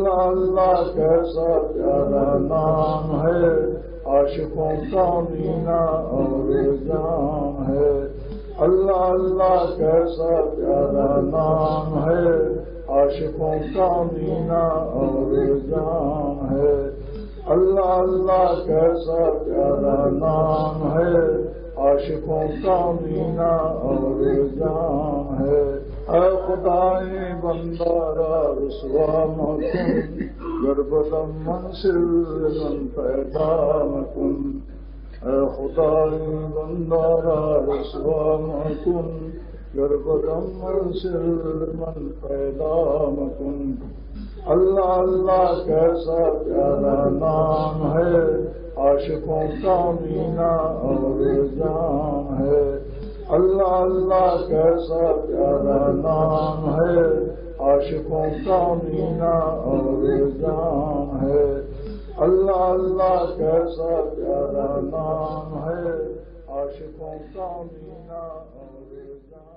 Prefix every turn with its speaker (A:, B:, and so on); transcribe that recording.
A: اللہ اللہ کیسا پیارا نام ہے، عاشقوں کا مینہ اور جام ہے۔ اللہ اللہ کیسا پیارا نام ہے، عاشقوں کا مینہ اور جام ہے۔ اللہ اللہ کیسا پیارا نام ہے، عاشقوں کا مینہ اور جام ہے۔ اے خدائے بندہ را رسوا مکن، گربدم منصر من پیدا مکن۔ اے خدائے بندہ را رسوا مکن، گربدم منصر من پیدا مکن۔ اللہ اللہ کیسا پیارا نام ہے، عاشقوں کا مینہ اور جام ہے۔ اللہ اللہ کیسا پیارا نام ہے، عاشقوں کا مینہ اور جام ہے۔ اللہ اللہ کیسا پیارا نام ہے، عاشقوں کا مینہ اور جام۔